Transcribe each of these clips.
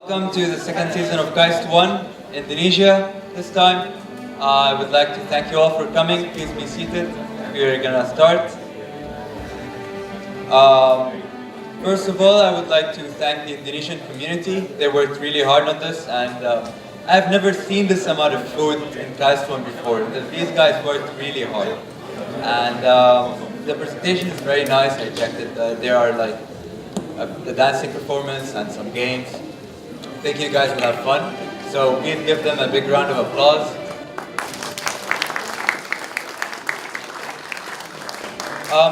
Welcome to the second season of KAIST 1, Indonesia. This time, I would like to thank you all for coming. Please be seated. We're gonna start. First of all, I would like to thank the Indonesian community. They worked really hard on this, and I've never seen this amount of food in KAIST 1 before. These guys worked really hard. And the presentation is very nice. I checked it. There are like the dancing performance and some games. I think you guys will have fun. So please give them a big round of applause.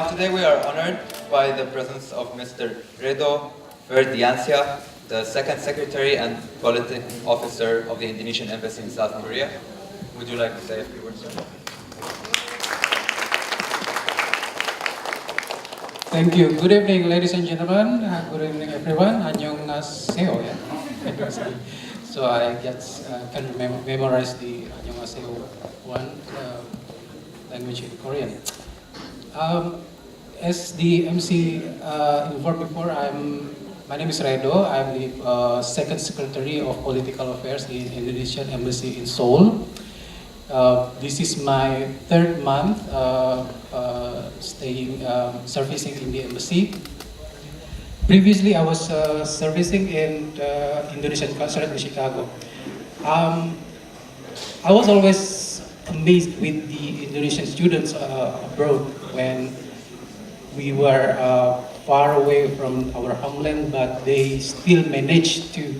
Today we are honored by the presence of Mr. Redo Ferdiansyah, the second secretary and political officer of the Indonesian Embassy in South Korea. Would you like to say a few words, sir? Thank you. Good evening, ladies and gentlemen. Good evening, everyone. Annyeonghaseyo. So I just can memorize the Annyeonghaseyo one language in Korean. As the MC informed before, my name is Redo. I'm the second secretary of political affairs in Indonesian Embassy in Seoul. This is my third month servicing in the embassy. Previously, I was servicing in the Indonesian consulate in Chicago. I was always amazed with the Indonesian students abroad when we were far away from our homeland, but they still managed to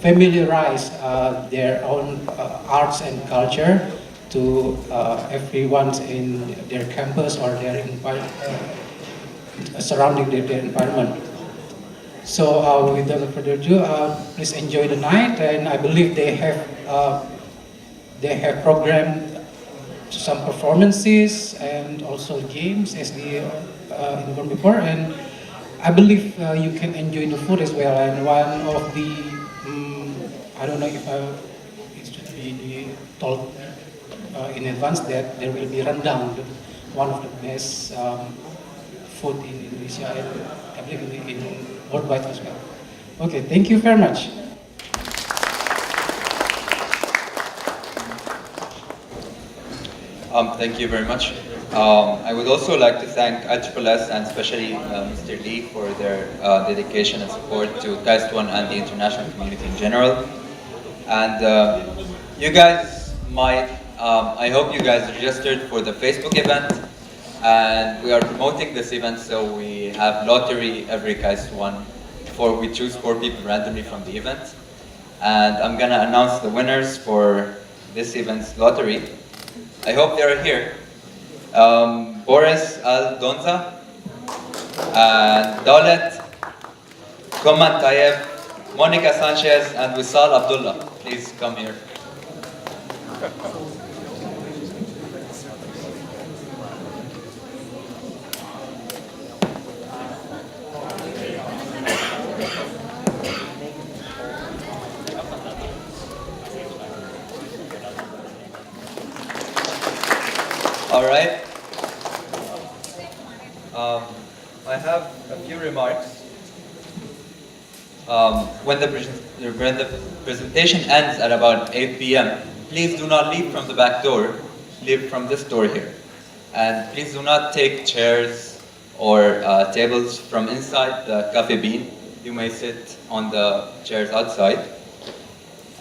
familiarize their own arts and culture to everyone in their campus or their surrounding their environment. So without further ado, please enjoy the night, and I believe they have programmed some performances and also games as they informed before, and I believe you can enjoy the food as well. And one of the I don't know if it should be told in advance that there will be rundown, one of the best food in Indonesia and I believe in worldwide as well. Okay, thank you very much. Thank you very much. I would also like to thank ISSS and especially Mr. Lee for their dedication and support to KAIST 1 and the international community in general. And you guys might, I hope you guys registered for the Facebook event, and we are promoting this event, so we have lottery every KAIST 1. We choose 4 people randomly from the event, and I'm gonna announce the winners for this event's lottery. I hope they are here. Boris Aldonza, and Daulet Koman Tayeb, Monica Sanchez, and Wisal Abdullah. Please come here. All right. I have a few remarks. When the presentation ends at about 8 p.m., please do not leave from the back door. Leave from this door here. And please do not take chairs or tables from inside the cafe bean. You may sit on the chairs outside.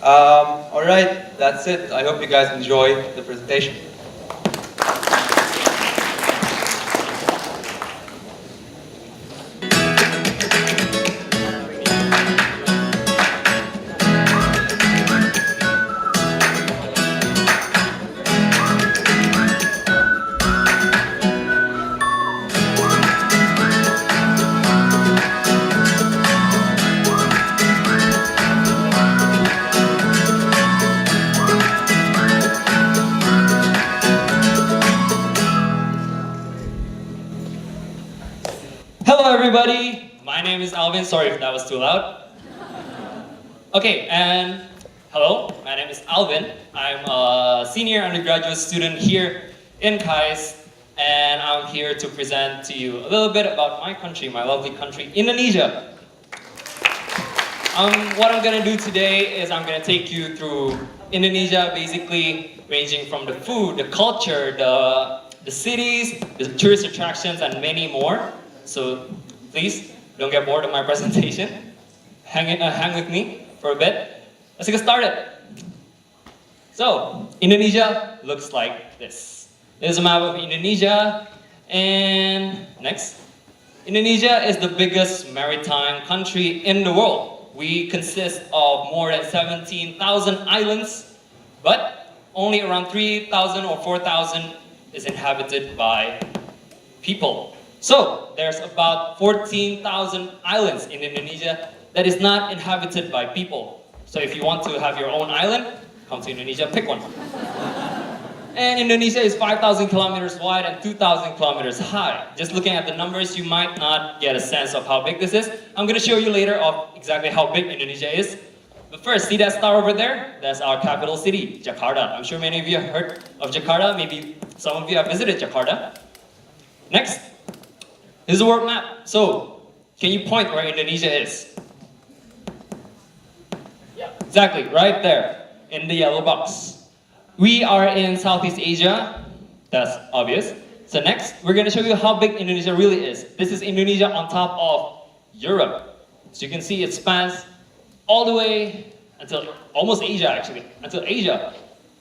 All right, that's it. I hope you guys enjoy the presentation. Hello everybody, my name is Alvin, sorry if that was too loud. Okay, and hello, my name is Alvin. I'm a senior undergraduate student here in KAIST, and I'm here to present to you a little bit about my country, my lovely country, Indonesia. What I'm gonna do today is I'm gonna take you through Indonesia, basically ranging from the food, the culture, the cities, the tourist attractions, and many more. So please don't get bored of my presentation. Hang with me for a bit. Let's get started. So Indonesia looks like this. There's a map of Indonesia, and next. Indonesia is the biggest maritime country in the world. We consist of more than 17,000 islands, but only around 3,000 or 4,000 is inhabited by people. So there's about 14,000 islands in Indonesia that is not inhabited by people. So if you want to have your own island, come to Indonesia, pick one. And Indonesia is 5,000 kilometers wide and 2,000 kilometers high. Just looking at the numbers, you might not get a sense of how big this is. I'm going to show you later of exactly how big Indonesia is. But first, see that star over there? That's our capital city, Jakarta. I'm sure many of you have heard of Jakarta. Maybe some of you have visited Jakarta. Next, here's the world map. So, can you point where Indonesia is? Yeah, exactly, right there in the yellow box. We are in Southeast Asia, that's obvious. So next, we're gonna show you how big Indonesia really is. This is Indonesia on top of Europe. So you can see it spans all the way until almost Asia actually, until Asia,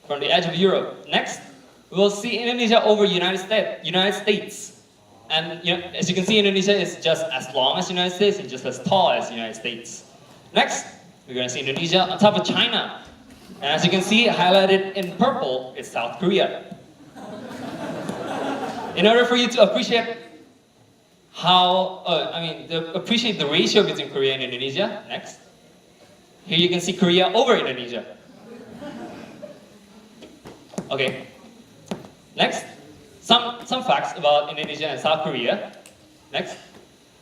from the edge of Europe. Next, we'll see Indonesia over United States. And as you can see, Indonesia is just as long as United States and just as tall as United States. Next, we're gonna see Indonesia on top of China. And as you can see, highlighted in purple is South Korea. In order for you to appreciate appreciate the ratio between Korea and Indonesia, next. Here you can see Korea over Indonesia. Okay. Next, some facts about Indonesia and South Korea. Next,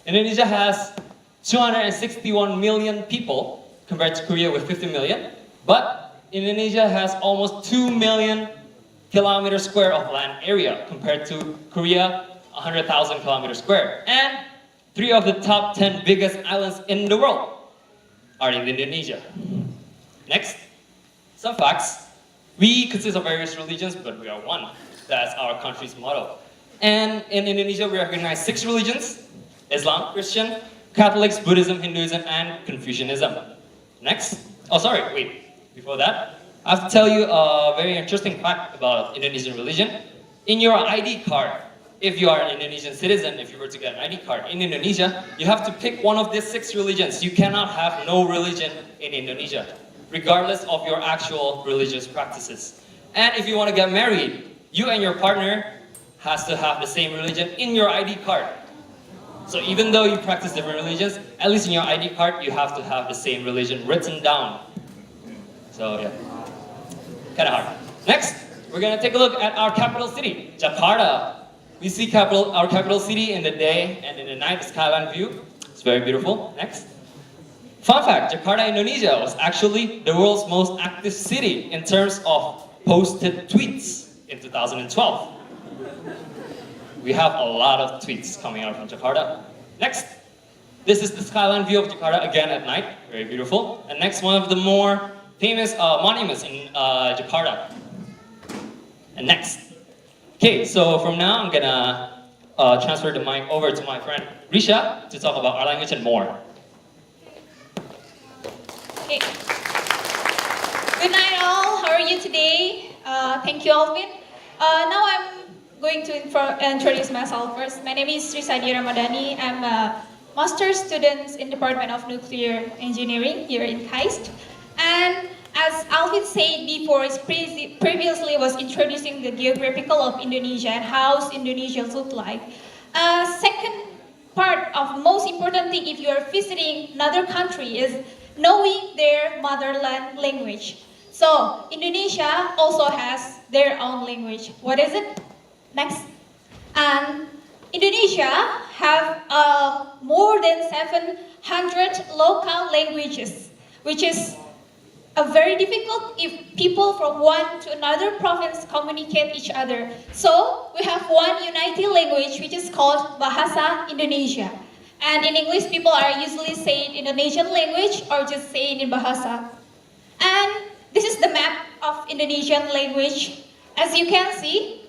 Indonesia has 261 million people compared to Korea with 50 million, but Indonesia has almost 2 million kilometers square of land area compared to Korea, 100,000 kilometers square. And 3 of the top 10 biggest islands in the world are in Indonesia. Next, some facts. We consist of various religions, but we are one. That's our country's motto. And in Indonesia, we recognize 6 religions: Islam, Christian, Catholics, Buddhism, Hinduism, and Confucianism. Next. Before that, I have to tell you a very interesting fact about Indonesian religion. In your ID card, if you are an Indonesian citizen, if you were to get an ID card in Indonesia, you have to pick one of these 6 religions. You cannot have no religion in Indonesia, regardless of your actual religious practices. And if you want to get married, you and your partner has to have the same religion in your ID card. So even though you practice different religions, at least in your ID card, you have to have the same religion written down. So yeah, kind of hard. Next, we're gonna take a look at our capital city, Jakarta. We see our capital city in the day and in the night, the skyline view. It's very beautiful. Next. Fun fact, Jakarta, Indonesia was actually the world's most active city in terms of posted tweets in 2012. We have a lot of tweets coming out from Jakarta. Next, this is the skyline view of Jakarta again at night. Very beautiful. And next, one of the more famous monuments in Jakarta. And next. Okay, so from now I'm gonna transfer the mic over to my friend Risha to talk about our language and more. Okay. Good night all, how are you today? Thank you Alvin. Now I'm going to introduce myself first. My name is Risadi Ramadhani. I'm a master's student in Department of Nuclear Engineering here in KAIST. And as Alvin said before, previously was introducing the geographical of Indonesia and how Indonesia look like. Second part of most important thing if you are visiting another country is knowing their motherland language. So Indonesia also has their own language. What is it? Next. And Indonesia have more than 700 local languages, which is very difficult if people from one to another province communicate each other. So we have one united language which is called Bahasa Indonesia. And in English, people are usually saying Indonesian language or just saying in Bahasa. And this is the map of Indonesian language. As you can see,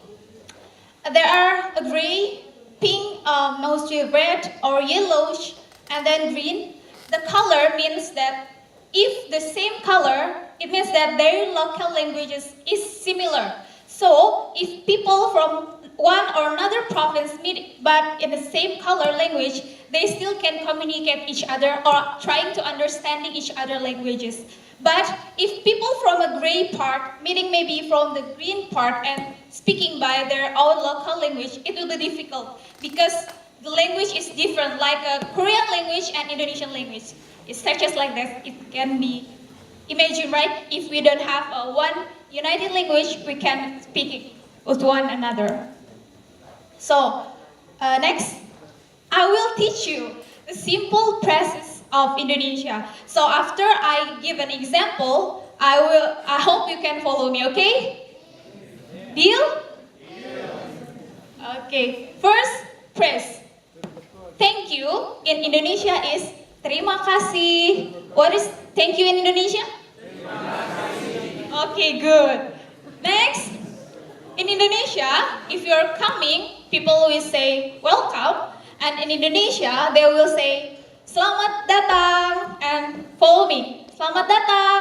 there are a gray, pink, mostly red or yellowish, and then green. The color means that if the same color, it means that their local languages is similar. So if people from one or another province meet but in the same color language, they still can communicate each other or trying to understanding each other languages. But if people from a gray part meeting maybe from the green part and speaking by their own local language, it will be difficult because the language is different, like a Korean language and Indonesian language. It's such as like that. It can be imagine, right? If we don't have one united language, we can speak it with one another. So next, I will teach you the simple phrases of Indonesia. So after I give an example, I hope you can follow me, okay? Deal? Okay, first phrase. Thank you in Indonesia is terima kasih. What is thank you in Indonesia? Terima kasih. Okay, good. Next, in Indonesia, if you're coming, people will say welcome. And in Indonesia, they will say selamat datang and follow me. Selamat datang.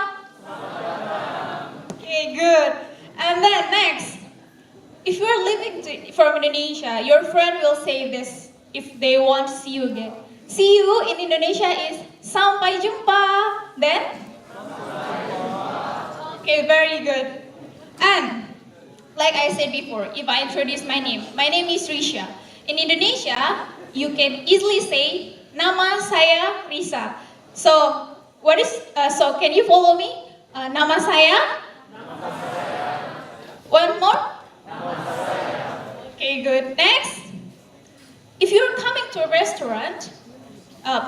Okay, good. And then next, if you're living from Indonesia, your friend will say this if they want to see you again. See you in Indonesia is sampai jumpa. Then? Okay, very good. And like I said before, if I introduce my name is Risha. In Indonesia, you can easily say nama saya Risa. So what is? So can you follow me? Nama saya. One more. Okay, good. Next, if you're coming to a restaurant,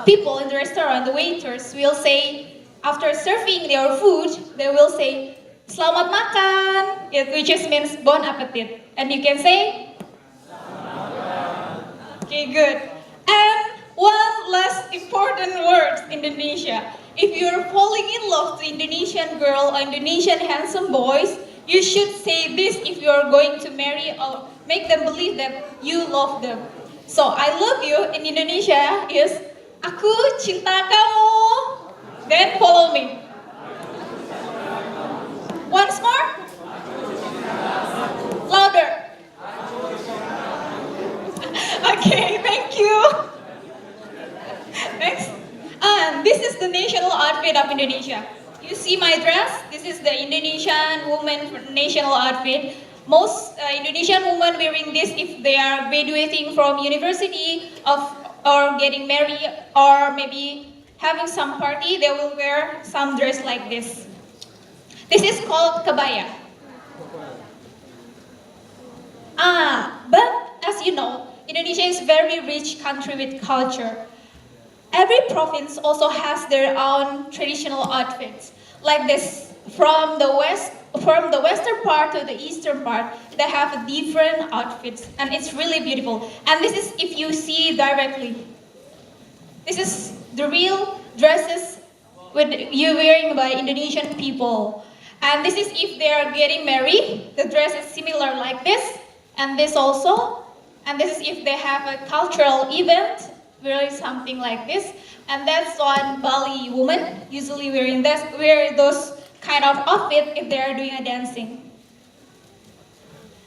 people in the restaurant, the waiters will say after serving their food, they will say selamat makan, which just means bon appetit, and you can say. Okay, good. And one last important word in Indonesia. If you're falling in love to Indonesian girl or Indonesian handsome boys, you should say this if you're going to marry or make them believe that you love them. So, I love you in Indonesia is aku cinta kamu. Then follow me. Once more. Louder. Okay, thank you. Next. This is the national outfit of Indonesia. You see my dress? This is the Indonesian woman national outfit. Most Indonesian women wearing this if they are graduating from university or getting married or maybe having some party, they will wear some dress like this. This is called kebaya. But as you know, Indonesia is a very rich country with culture. Every province also has their own traditional outfits. Like this, from the western part to the eastern part, they have different outfits, and it's really beautiful. And this is if you see directly. This is the real dresses with you wearing by Indonesian people. And this is if they are getting married. The dress is similar like this, and this also. And this is if they have a cultural event, wearing something like this. And that's one Bali woman usually wear those kind of outfit if they are doing a dancing.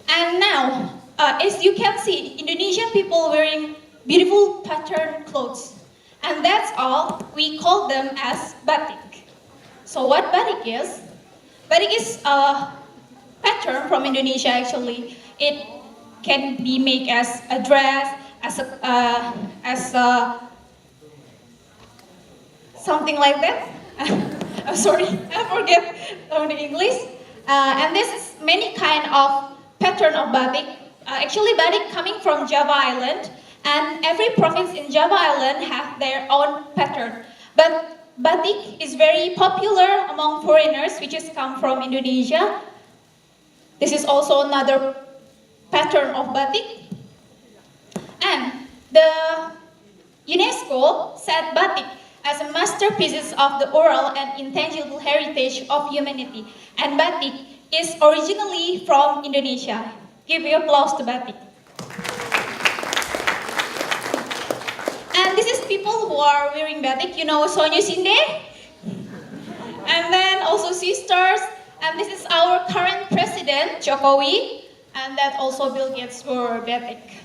And now, as you can see, Indonesian people wearing beautiful pattern clothes. And that's all, we call them as batik. So what batik is? Batik is a pattern from Indonesia actually. It can be made as a dress, as a something like that. I'm sorry, I forget the English. And this is many kind of pattern of batik. Actually, batik coming from Java Island, and every province in Java Island have their own pattern. But batik is very popular among foreigners, which has come from Indonesia. This is also another pattern of batik. And the UNESCO set batik as a masterpiece of the oral and intangible heritage of humanity. And batik is originally from Indonesia. Give your applause to batik. And this is people who are wearing batik, you know Sonyo Sinde? And then also sisters, and this is our current president, Jokowi, and that also Bill Gates wore batik.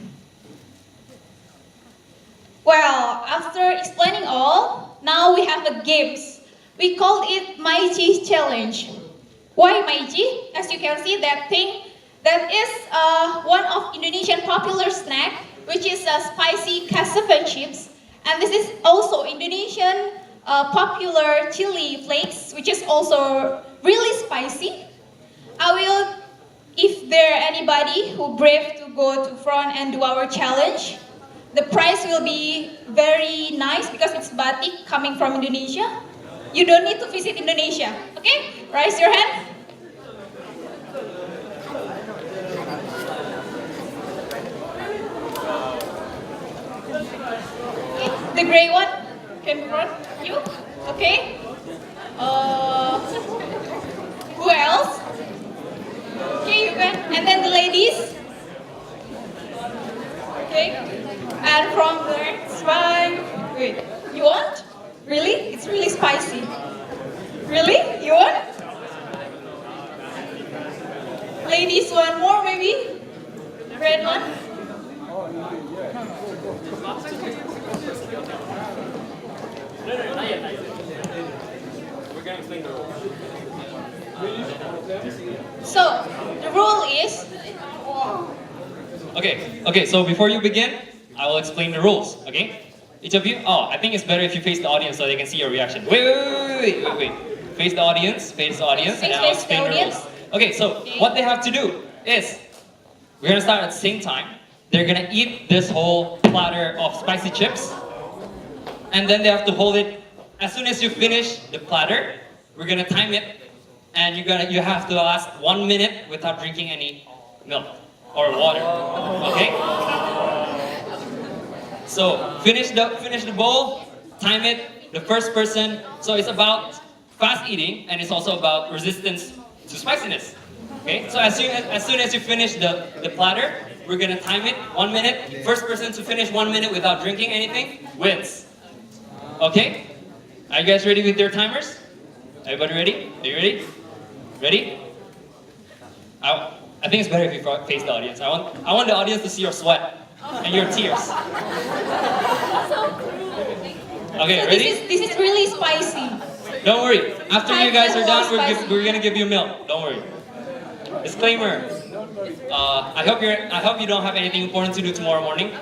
Well, after explaining all, now we have a games. We call it Maiji Challenge. Why Maiji? As you can see, that thing, that is one of Indonesian popular snack, which is spicy cassava chips. And this is also Indonesian popular chili flakes, which is also really spicy. I will, if there anybody who brave to go to front and do our challenge, the prize will be very nice because it's batik coming from Indonesia. You don't need to visit Indonesia, okay? Raise your hand. Okay, the gray one, can front, you, okay? Who else? Okay, you can, and then the ladies. Okay, and from there, it's fine. Wait, you want? Really? It's really spicy. Really? You want? Ladies, one more maybe? Red one? We're gonna explain the rules. So, the rule is... Okay, so before you begin, I will explain the rules, okay? Each of you, I think it's better if you face the audience so they can see your reaction. Wait. Face the audience, and I'll explain the rules. Okay, so what they have to do is, we're gonna start at the same time. They're gonna eat this whole platter of spicy chips, and then they have to hold it. As soon as you finish the platter, we're gonna time it, and you have to last 1 minute without drinking any milk or water. Okay? So finish the bowl, time it. The first person. So it's about fast eating, and it's also about resistance to spiciness. Okay? So as soon as you finish the platter, we're gonna time it 1 minute. First person to finish 1 minute without drinking anything wins. Okay? Are you guys ready with your timers? Everybody ready? Are you ready? Ready? I think it's better if you face the audience. I want the audience to see your sweat and your tears. Okay, So ready? this is really spicy. Don't worry. After you guys are done, Spicy. we're gonna give you milk. Don't worry. Disclaimer. I hope you don't have anything important to do tomorrow morning.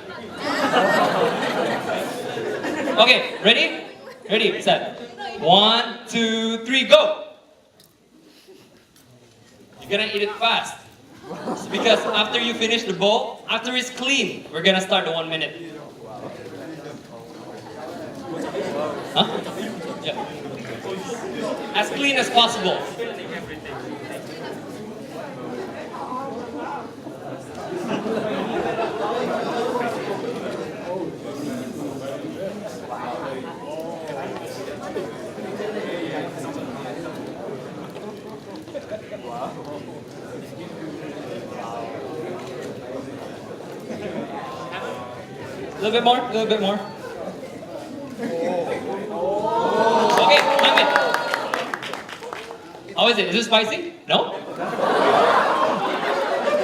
Okay, ready? Ready, set. 1, 2, 3, go! You're gonna eat it fast. Because after you finish the bowl, after it's clean, we're gonna start the 1 minute. Huh? Yeah. As clean as possible. A little bit more. Okay, time it. How is it? Is it spicy? No?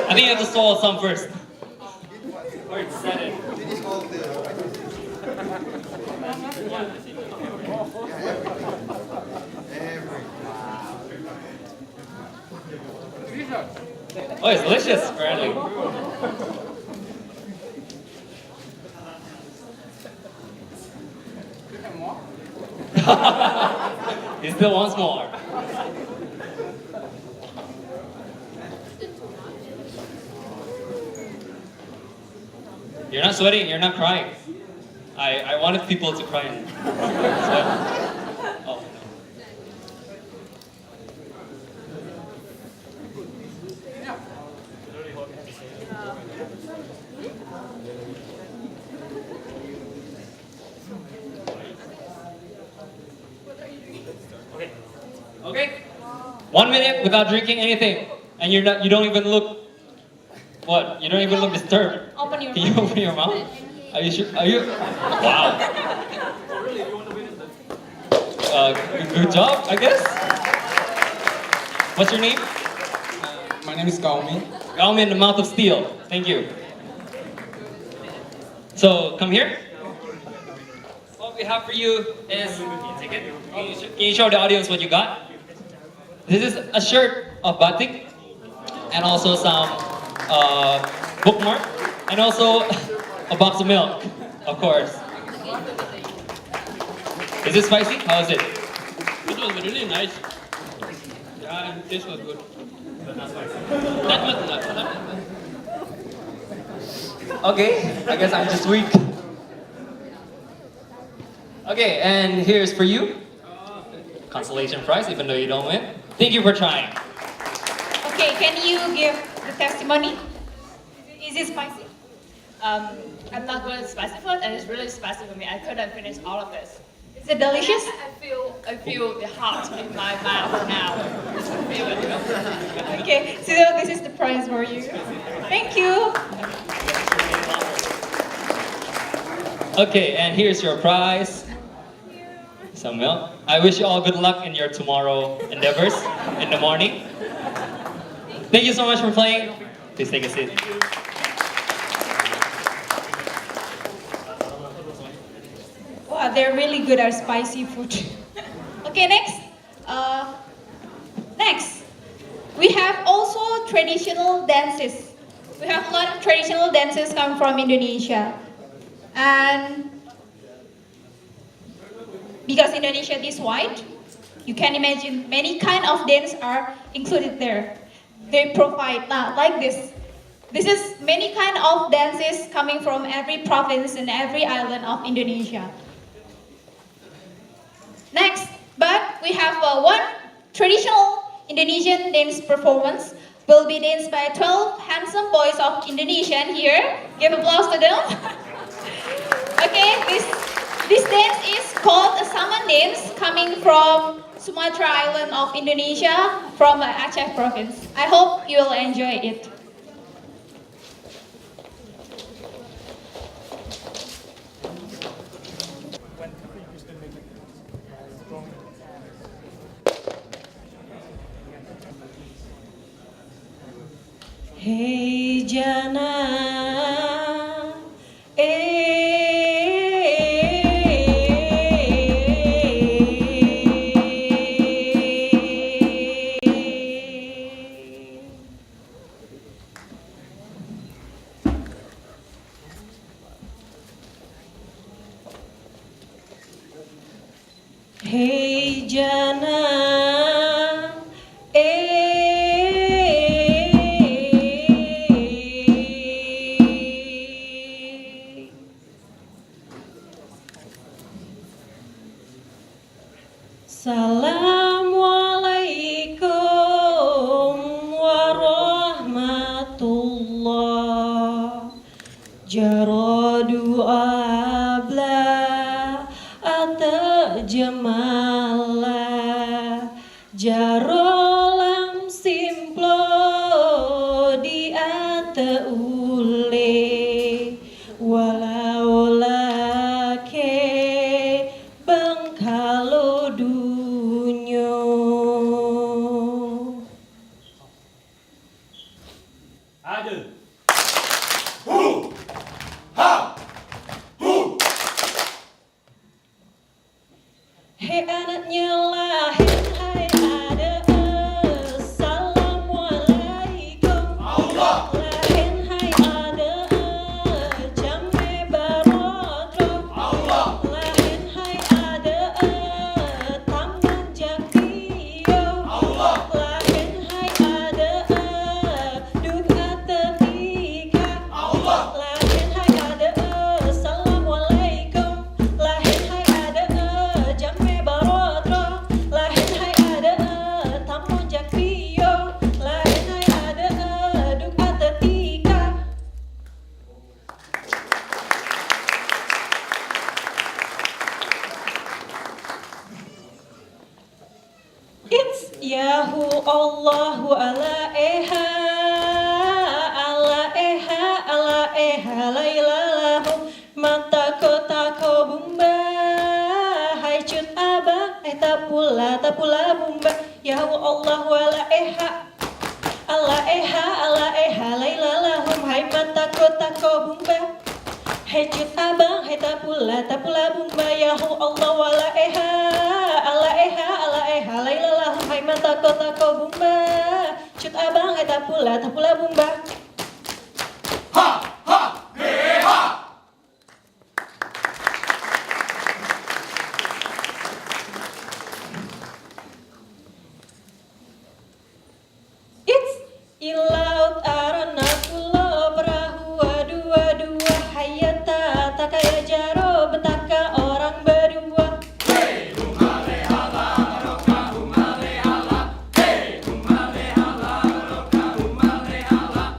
I think you have to swallow some first. Or set it. Oh, it's delicious, apparently. He still wants more. You're not sweating, you're not crying. I wanted people to cry. Oh. 1 minute without drinking anything, and you don't even look. What? You don't even look disturbed. Open your Can you mouth. open your mouth? Are you sure? Are you? Wow. Good job, I guess. What's your name? My name is Gaumi. Galman, the mouth of steel. Thank you. So come here. What we have for you is. Can you show the audience what you got? This is a shirt of batik, and also some bookmark, and also a box of milk, of course. Is it spicy? How is it? It was really nice. Yeah, and taste was good. But not spicy. That much not. Okay, I guess I'm just weak. Okay, and here's for you. Consolation prize, even though you don't win. Thank you for trying. Okay, can you give the testimony? Is it spicy? I'm not good at spicy food, and it's really spicy for me. I couldn't finish all of this. Is it delicious? I feel the heart in my mouth now. I feel it. Okay, so this is the prize for you. Thank you. Okay, and here's your prize. Some milk. I wish you all good luck in your tomorrow endeavors in the morning. Thank you so much for playing. Please take a seat. Wow, they're really good at spicy food. Okay, next. Next, we have also traditional dances. We have a lot of traditional dances come from Indonesia. And because Indonesia is wide, you can imagine many kind of dance are included there. They provide like this. This is many kind of dances coming from every province and every island of Indonesia. Next, but we have one traditional Indonesian dance performance will be danced by 12 handsome boys of Indonesia here. Give applause to them. Okay, this dance is called a Saman dance coming from Sumatra Island of Indonesia from Aceh province. I hope you will enjoy it. Hey Jana, Hey Jana, Assalamualaikum warahmatullah. Jaradu abla ata jamala. Jarolam simplo di ata ule. Walau lake bengkalo dunyo. Ada. Hei anaknya lahir, hai ada. Assalamualaikum. Lahir, hai ada. Jambe barotro. Lahir, hai ada. Taman Jakio. Lahir, hai ada. Duka tetika. Lahir, hai ada. Assalamualaikum. Lahir, hai ada. Jambe barotro. Yahu Allahu ala eha lailalahu mata kota ko bumba hai cut abang tapula bumba Yahu Allahu ala eha lailalahu hai mata kota ko bumba hai cut abang tapula bumba Yahu Allahu ala eha lailalahu hai mata kota ko bumba cut abang tapula bumba. Ilaut arana pulau perahu dua hayata tak kaya jaro betaka orang berdua.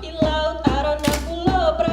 Ilaut arana pulau perahu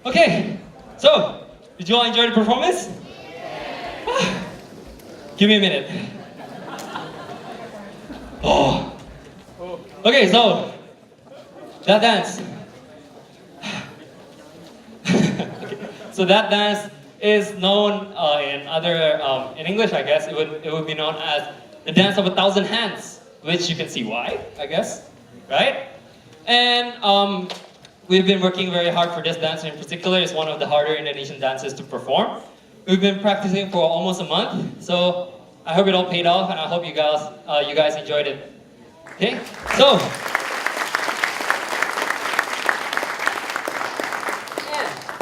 Okay, so did you all enjoy the performance? Give me a minute. Oh. Okay, so that dance. Okay. So that dance is known in English, I guess, it would be known as the dance of 1,000 hands, which you can see why, I guess, right? And we've been working very hard for this dance in particular. It's one of the harder Indonesian dances to perform. We've been practicing for almost a month, so I hope it all paid off, and I hope you guys enjoyed it. Okay, so.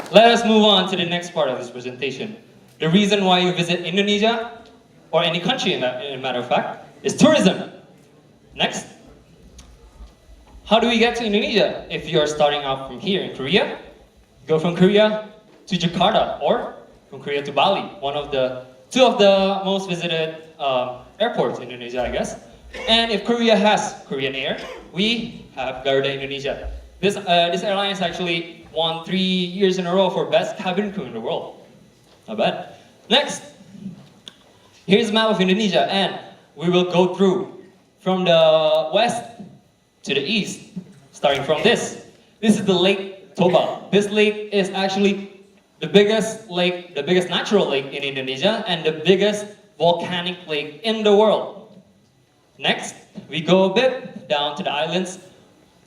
Let us move on to the next part of this presentation. The reason why you visit Indonesia, or any country in a matter of fact, is tourism. Next. How do we get to Indonesia? If you are starting out from here in Korea, go from Korea to Jakarta, or from Korea to Bali, two of the most visited airports in Indonesia, I guess. And if Korea has Korean Air, we have Garuda Indonesia. This airline has actually won 3 years in a row for best cabin crew in the world. Not bad. Next, here's a map of Indonesia, and we will go through from the west to the east, starting from this. This is the Lake Toba. This lake is actually the biggest natural lake in Indonesia, and the biggest volcanic lake in the world. Next, we go a bit down to the islands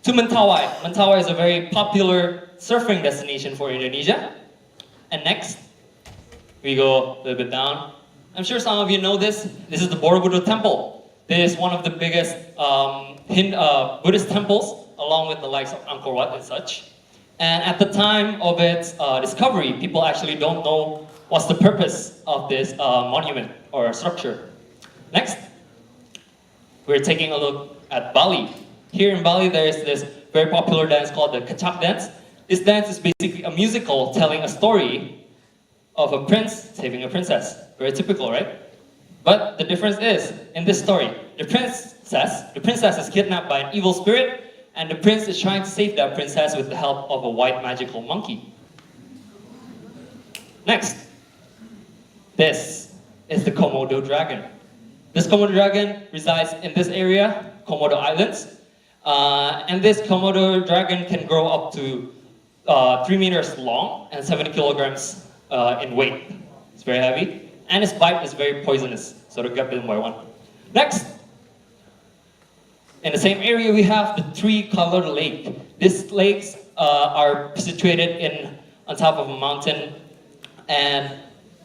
to Mentawai. Mentawai is a very popular surfing destination for Indonesia. And next, we go a little bit down. I'm sure some of you know this. This is the Borobudur Temple. This is one of the biggest Buddhist temples, along with the likes of Angkor Wat and such. And at the time of its discovery, people actually don't know what's the purpose of this monument or structure. Next, we're taking a look at Bali. Here in Bali, there is this very popular dance called the Kecak dance. This dance is basically a musical telling a story of a prince saving a princess. Very typical, right? But the difference is, in this story, the princess is kidnapped by an evil spirit, and the prince is trying to save that princess with the help of a white magical monkey. Next, this is the Komodo dragon. This Komodo dragon resides in this area, Komodo Islands. And this Komodo dragon can grow up to 3 meters long and 70 kilograms in weight. It's very heavy. And its bite is very poisonous, so don't get bitten by one. Next, in the same area we have the three-colored lake. These lakes are situated on top of a mountain, and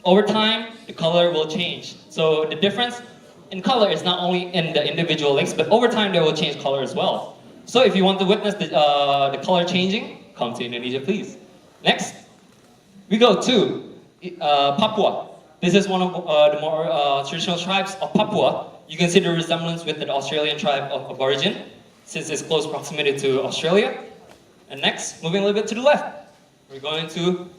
over time, the color will change. So the difference in color is not only in the individual lakes, but over time they will change color as well. So if you want to witness the color changing, come to Indonesia, please. Next, we go to Papua. This is one of the more traditional tribes of Papua. You can see the resemblance with the Australian tribe of Aborigine, since its close proximity to Australia. And next, moving a little bit to the left, we're going to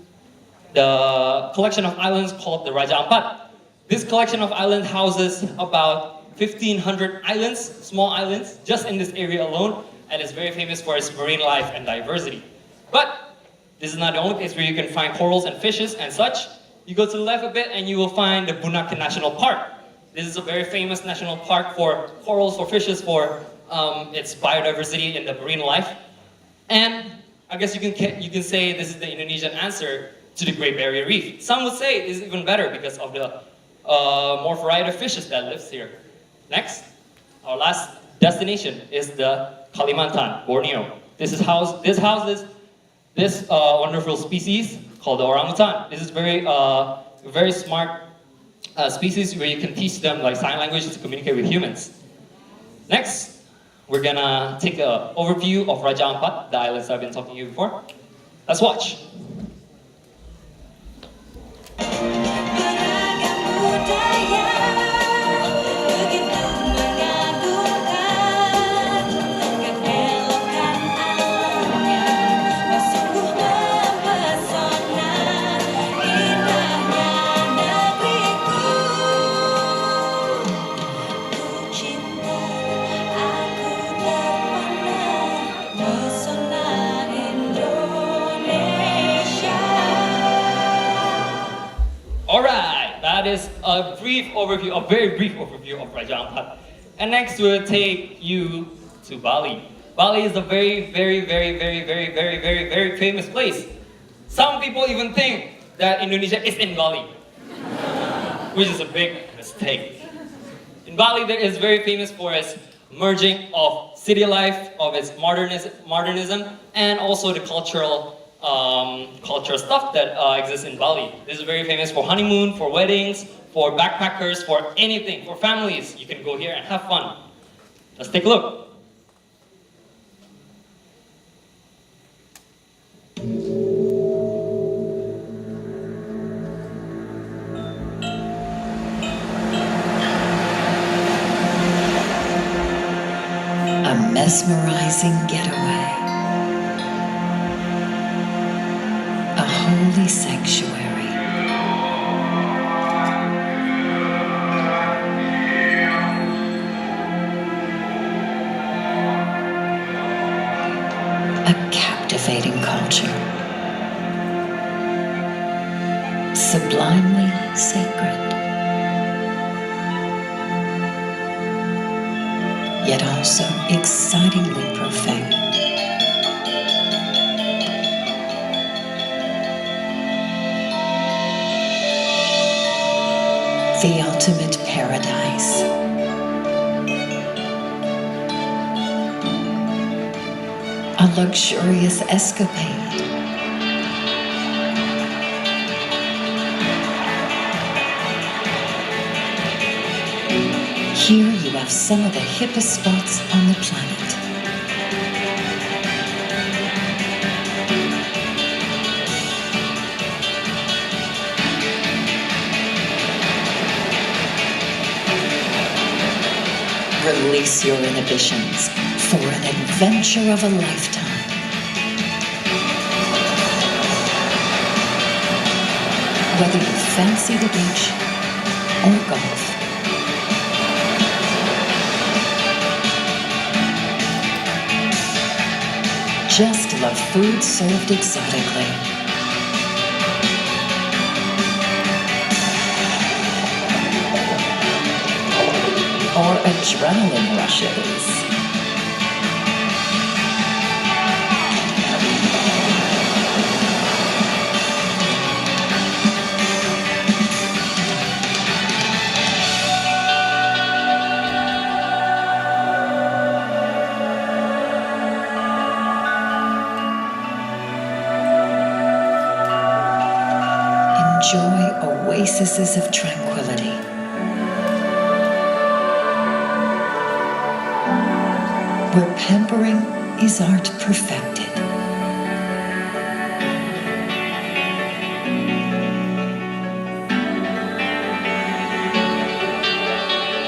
the collection of islands called the Raja Ampat. This collection of islands houses about 1,500 islands, small islands, just in this area alone, and is very famous for its marine life and diversity. But this is not the only place where you can find corals and fishes and such. You go to the left a bit and you will find the Bunaken National Park. This is a very famous national park for corals, for fishes, for its biodiversity and the marine life. And I guess you can say this is the Indonesian answer to the Great Barrier Reef. Some would say it is even better because of the more variety of fishes that lives here. Next, our last destination is the Kalimantan, Borneo. This houses this wonderful species called the orangutan. This is very smart species where you can teach them like sign language to communicate with humans. Next, we're gonna take an overview of Raja Ampat, the islands I've been talking to you before. Let's watch. that is a brief overview, a very brief overview of Raja Ampat. And next we'll take you to Bali. Bali is a very, very, very, very, very, very, very, very famous place. Some people even think that Indonesia is in Bali, which is a big mistake. In Bali, there is very famous for its merging of city life, of its modernism, and also the cultural stuff that exists in Bali. This is very famous for honeymoon, for weddings, for backpackers, for anything, for families. You can go here and have fun. Let's take a look. A mesmerizing getaway. A holy sanctuary. A captivating culture. Sublimely sacred. Yet also excitingly profane. The ultimate paradise. A luxurious escapade. Here you have some of the hippest spots on the planet. Release your inhibitions for an adventure of a lifetime. Whether you fancy the beach or golf, just love food served exotically. Or adrenaline rushes. Enjoy oases of tranquility. Where pampering is art perfected.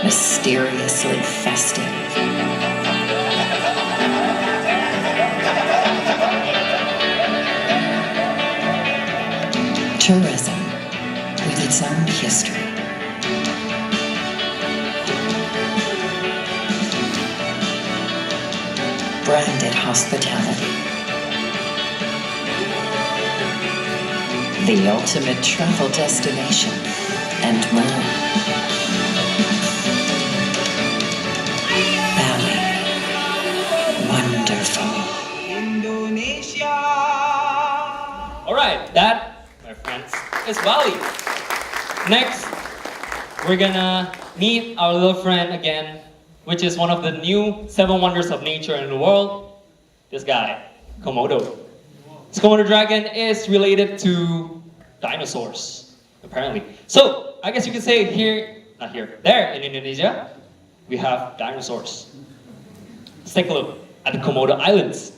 Mysteriously festive. Tourism with its own history. Branded hospitality. The ultimate travel destination and more. Bali. Wonderful. Indonesia. All right, that, my friends, is Bali. Next, we're gonna meet our little friend again, which is one of the new 7 wonders of nature in the world. This guy, Komodo. This Komodo dragon is related to dinosaurs, apparently. So, I guess you could say there in Indonesia, we have dinosaurs. Let's take a look at the Komodo Islands.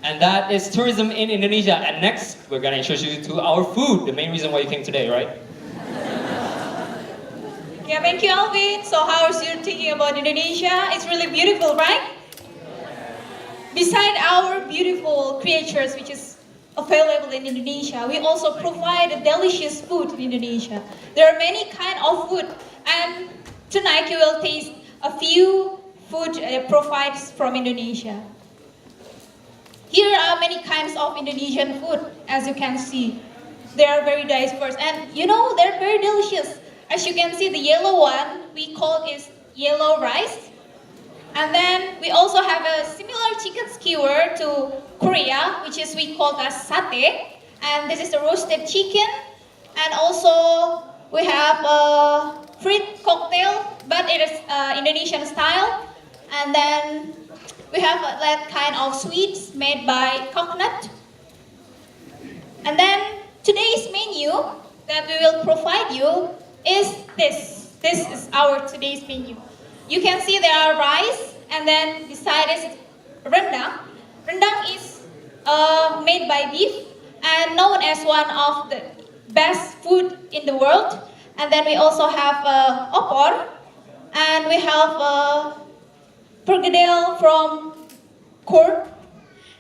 and that is tourism in Indonesia. And next, we're gonna introduce you to our food, the main reason why you came today, right? Yeah, thank you, Alvin. So how's your thinking about Indonesia? It's really beautiful, right? Beside our beautiful creatures, which is available in Indonesia, we also provide a delicious food in Indonesia. There are many kind of food, and tonight you will taste a few food provides from Indonesia. Here are many kinds of Indonesian food, as you can see. They are very diverse, and you know they're very delicious. As you can see, the yellow one we call is yellow rice. And then we also have a similar chicken skewer to Korea, which is we call as satay. And this is the roasted chicken. And also we have a fruit cocktail, but it is Indonesian style. And then we have that kind of sweets made by coconut. And then today's menu that we will provide you is this. This is our today's menu. You can see there are rice, and then beside it is rendang. Rendang is made by beef and known as one of the best food in the world. And then we also have opor, and we have pergedel from corn.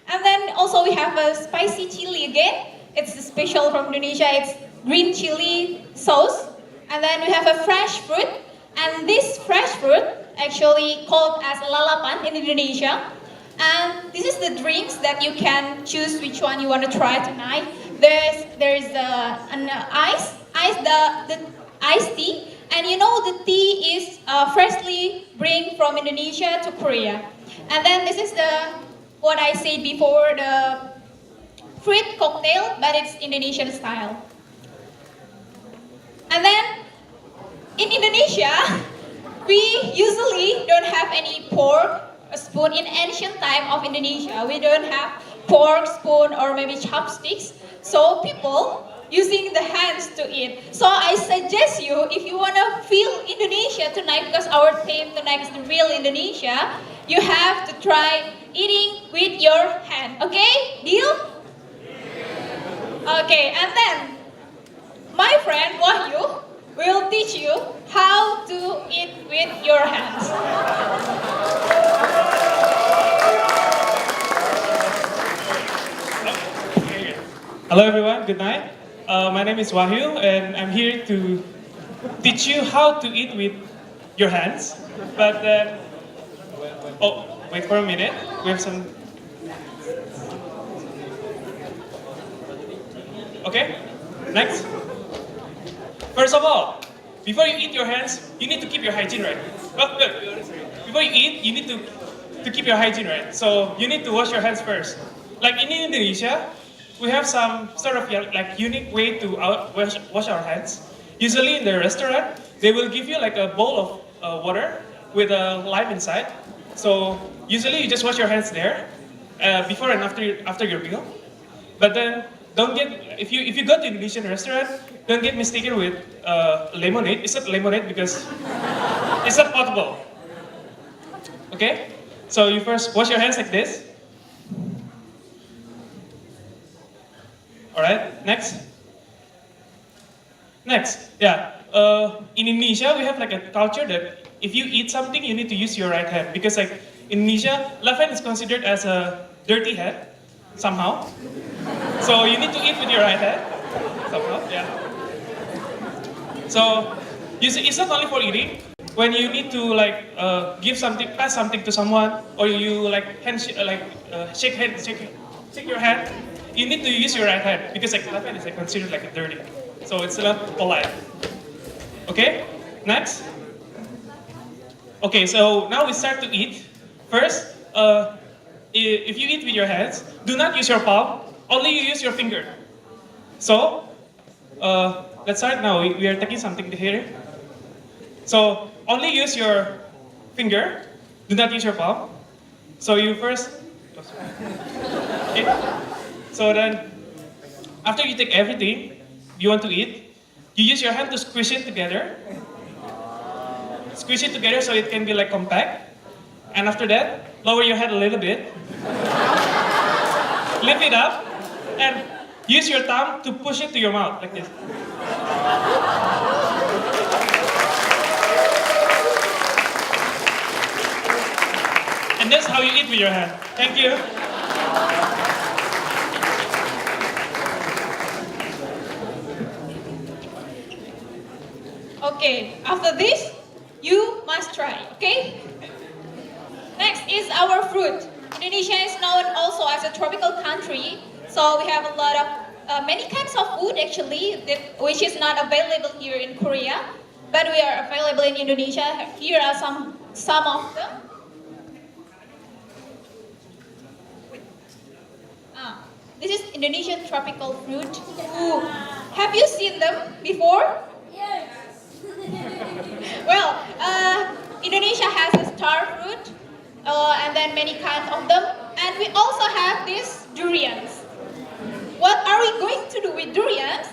And then also we have a spicy chili again. It's special from Indonesia. It's green chili sauce. And then we have a fresh fruit. And this fresh fruit actually called as lalapan in Indonesia. And this is the drinks that you can choose which one you want to try tonight. There is an the iced tea, and you know the tea is freshly bring from Indonesia to Korea. And then this is what I said before, the fruit cocktail, but it's Indonesian style. And then in Indonesia, we usually don't have any pork spoon. In ancient time of Indonesia, we don't have pork spoon or maybe chopsticks. So people using the hands to eat. So I suggest you, if you want to feel Indonesia tonight, because our theme tonight is the real Indonesia, you have to try eating with your hand. Okay? Deal? Okay, and then my friend Wahyu will teach you how to eat with your hands. Hello everyone, good night. My name is Wahyu and I'm here to teach you how to eat with your hands. But then, wait for a minute. We have some. Okay, next. First of all, before you eat your hands, you need to keep your hygiene right. Oh, good. Before you eat, you need to keep your hygiene right. So you need to wash your hands first. Like in Indonesia, we have some sort of like unique way to wash our hands. Usually in the restaurant, they will give you like a bowl of water with a lime inside. So usually you just wash your hands there before and after your meal. But then don't get, if you go to Indonesian restaurant, don't get mistaken with lemonade. It's not lemonade because it's not potable. Okay? So you first wash your hands like this. Alright, next. Next, yeah. In Indonesia, we have like a culture that if you eat something, you need to use your right hand. Because like in Indonesia, left hand is considered as a dirty hand, somehow. So you need to eat with your right hand, somehow, yeah. So it's not only for eating. When you need to like give something, pass something to someone, or you like shake your hand, you need to use your right hand because like left hand is like considered like a dirty, so it's not polite. Okay, next. Okay, so now we start to eat. First, if you eat with your hands, do not use your palm. Only you use your finger. So let's start now. We are taking something here. So only use your finger. Do not use your palm. So you first. Okay. So then, after you take everything you want to eat, you use your hand to squish it together. Squish it together so it can be like compact. And after that, lower your head a little bit. lift it up and use your thumb to push it to your mouth like this. And that's how you eat with your hand. Thank you. Okay, after this, you must try, okay? Next is our fruit. Indonesia is known also as a tropical country, so we have a lot of many kinds of food actually, which is not available here in Korea, but we are available in Indonesia. Here are some of them. This is Indonesian tropical fruit. Ooh. Have you seen them before? Yes. Well, Indonesia has a star fruit, and then many kinds of them, and we also have these durians. What are we going to do with durians?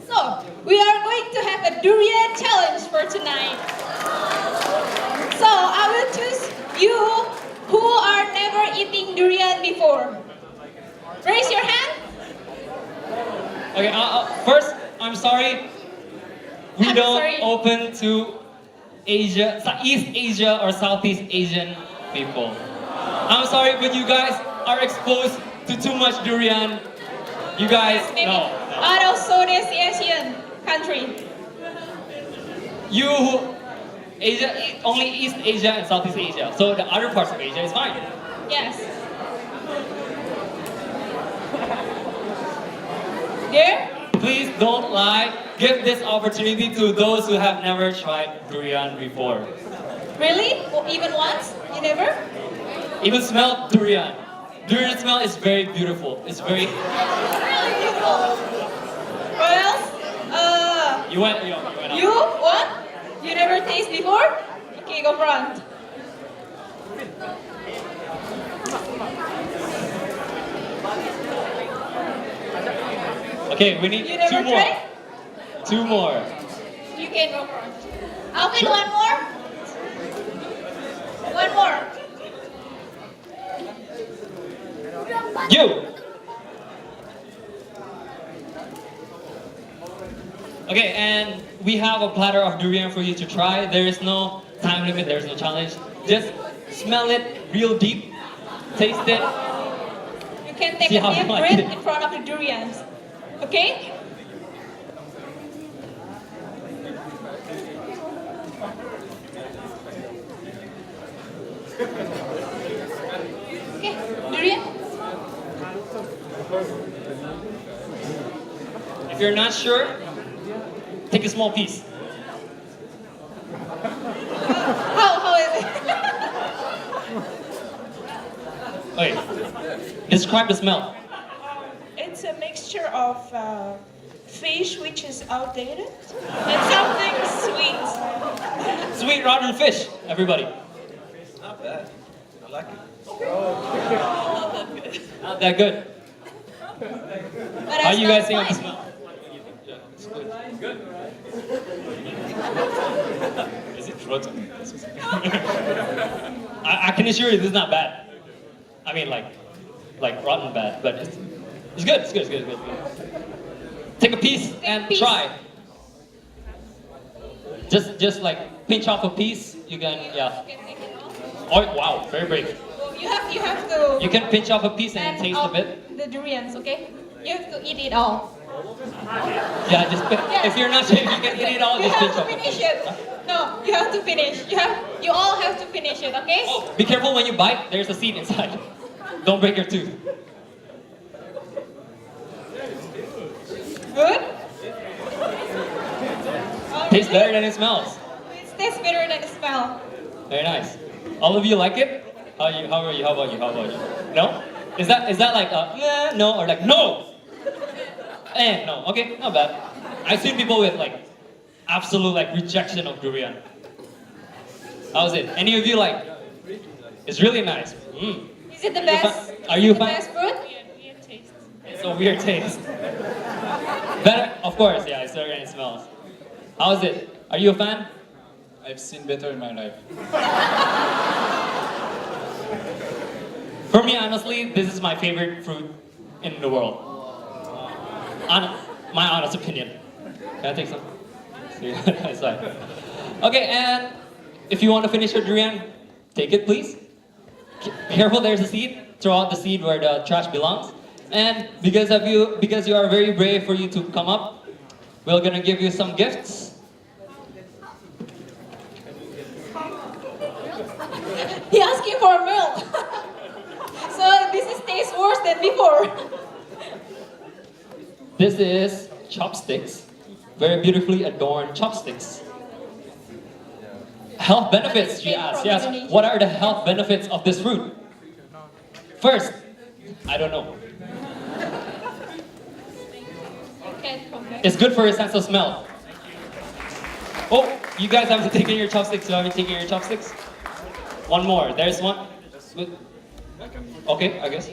So, we are going to have a durian challenge for tonight. So, I will choose you who are never eating durian before. Raise your hand. Okay, first, I'm sorry. We I'm don't sorry. open to Asia, East Asia or Southeast Asian people. I'm sorry, but you guys are exposed to too much durian. You guys, Maybe no. out of Southeast Asian country. You, Asia, only East Asia and Southeast Asia. So the other parts of Asia is fine. Yes. There? Please don't lie. Give this opportunity to those who have never tried durian before. Really? Or even once? You never? Even smell durian. Durian smell is very beautiful. It's very. Really beautiful. What else? You went out. You? What? You never taste before? Okay, go front. Okay, we need You never two more. tried? Two more. You can go front. Alvin, one more? One more. You. Okay, and we have a platter of durian for you to try. There is no time limit, there is no challenge. Just smell it real deep, taste it. You can take See a how deep you like breath it. in front of the durians. Okay? Okay, durian. If you're not sure, take a small piece. How is it? Okay, describe the smell. It's a mixture of fish, which is outdated, and something sweet. Sweet rotten fish, everybody. Not bad. I like it. Not that good. But How I you guys smell think of the fine. smell? Yeah, it's good. Good. Is it rotten? I can assure you this is not bad. I mean like rotten bad, but it's good. It's good. It's good. It's good. Take a piece and piece. try. Just like pinch off a piece. You can yeah. You can take it off. Oh wow, very brave. You have to. You can pinch off a piece and taste a off bit. the durians, okay? You have to eat it all. Yeah, just Yes. if you're not sure if you can eat it all, You just have pinch to off. a finish piece. it. No, you have to finish. You all have to finish it, okay? Oh, be careful when you bite. There's a seed inside. Don't break your tooth. Good? Tastes better than it smells. It tastes better than the smell. Very nice. All of you like it? How are you? How about you? How about you? No? Is that like a no or like no? No. Okay, not bad. I've seen people with like absolute like rejection of durian. How's it? Any of you like? It's really nice. Mm. Is it the best? Are you the fine? best fruit? Weird taste. It's a weird taste. Better, of course. Yeah, it's better than it smells. How's it? Are you a fan? I've seen better in my life. For me, honestly, this is my favorite fruit in the world. My honest opinion. Can I take some? It's fine. Okay, and if you want to finish your durian, take it, please. Careful, there's a seed. Throw out the seed where the trash belongs. And because you are very brave for you to come up, we're gonna give you some gifts. He asking for milk. So this is tastes worse than before. This is chopsticks, very beautifully adorned chopsticks. Health benefits, you ask. Yes. What are the health benefits of this fruit? First, I don't know. It's good for your sense of smell. Oh, you guys haven't taken your chopsticks. You haven't taken your chopsticks? One more. There's one. Okay, I guess.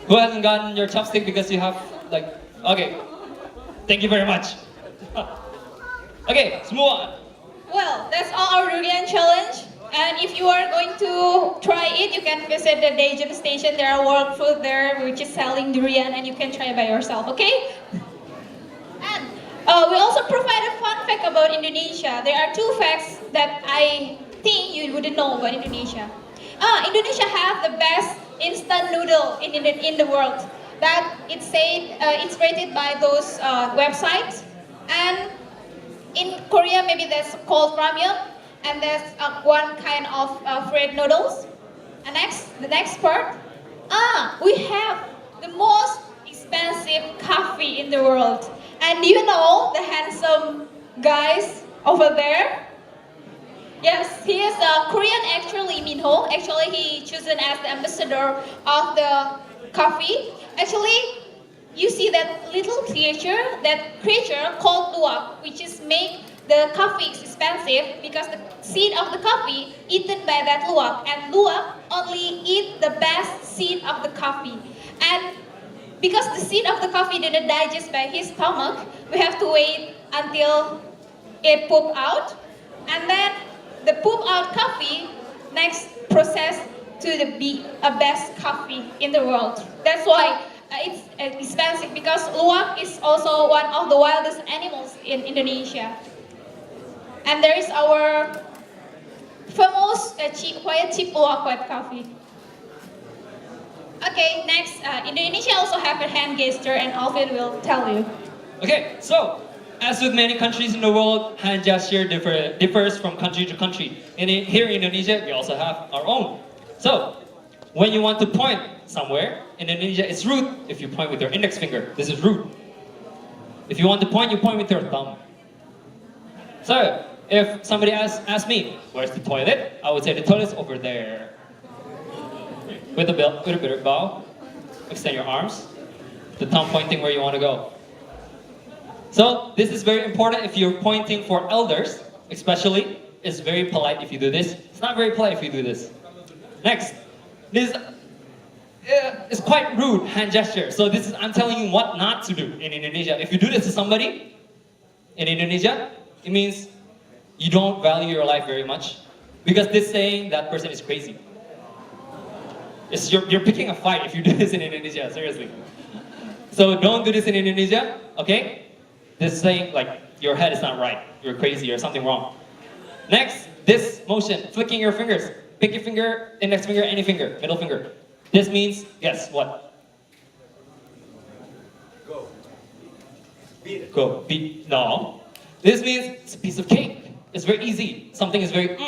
Who hasn't gotten your chopstick because you have like? Okay. Thank you very much. Okay, let's move on. Well, that's all our durian challenge. And if you are going to try it, you can visit the Daejeon station. There are world food there which is selling durian, and you can try by yourself. Okay? And we also provide a fun fact about Indonesia. There are two facts that I think you wouldn't know about Indonesia. Indonesia have the best instant noodle in the world. That it's rated by those websites. And in Korea, maybe that's called ramyeon, and there's one kind of fried noodles. And the next part, we have the most expensive coffee in the world. And do you know the handsome guys over there? Yes, he is a Korean actor, Lee Min-ho. Actually, he chosen as the ambassador of the coffee. Actually, you see that little creature called luwak, which is make the coffee expensive because the seed of the coffee eaten by that luwak, and luwak only eat the best seed of the coffee. And because the seed of the coffee didn't digest by his stomach, we have to wait until it poop out, and then the poop out coffee next process to be a best coffee in the world. That's why it's expensive, because luwak is also one of the wildest animals in Indonesia. And there is our famous quite cheap luwak white coffee. Okay, next, Indonesia also have a hand gesture, and Alvin will tell you. Okay, so as with many countries in the world, hand gesture differs from country to country. Here in Indonesia, we also have our own. So, when you want to point somewhere, in Indonesia, it's rude if you point with your index finger. This is rude. If you want to point, you point with your thumb. So, if somebody asks me, where's the toilet? I would say the toilet's over there. With a bit of bow, extend your arms, the thumb pointing where you want to go. So, this is very important if you're pointing for elders, especially. It's very polite if you do this. It's not very polite if you do this. Next, this is quite rude hand gesture. So I'm telling you what not to do in Indonesia. If you do this to somebody in Indonesia, it means you don't value your life very much, because this saying that person is crazy. You're picking a fight if you do this in Indonesia, seriously. So don't do this in Indonesia, okay? This saying, like, your head is not right, you're crazy, or something wrong. Next, this motion, flicking your fingers. Pick your finger, index finger, any finger, middle finger. This means, guess what? Go. Beat it. Go. Beat. No. This means it's a piece of cake. It's very easy. Something is very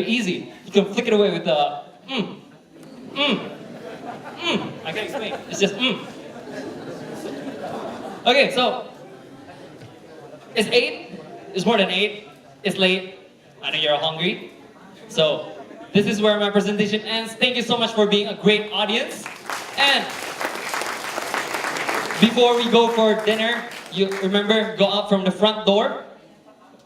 easy. You can flick it away with the I can't explain. It's just Okay, so it's 8. It's more than 8. It's late. I know you're hungry. So this is where my presentation ends. Thank you so much for being a great audience. And before we go for dinner, you remember, go out from the front door.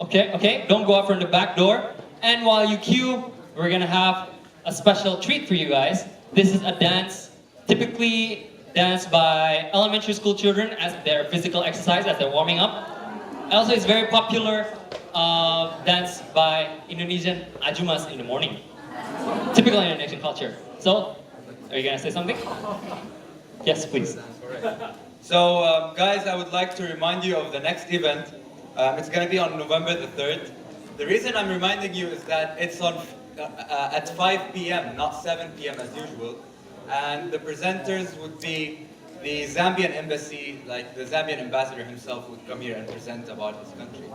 Okay? Don't go out from the back door. And while you queue, we're gonna have a special treat for you guys. This is a dance, typically danced by elementary school children as their physical exercise, as they're warming up. Also, it's very popular dance by Indonesian ajumas in the morning. Typical Indonesian culture. So, are you gonna say something? Yes, please. So, guys, I would like to remind you of the next event. It's going to be on November the 3rd. The reason I'm reminding you is that it's on at 5 p.m., not 7 p.m. as usual. And the presenters would be the Zambian embassy, like the Zambian ambassador himself would come here and present about his country.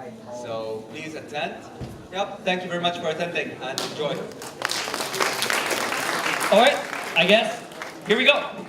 So please attend. Yep, thank you very much for attending and enjoy. All right, I guess, here we go.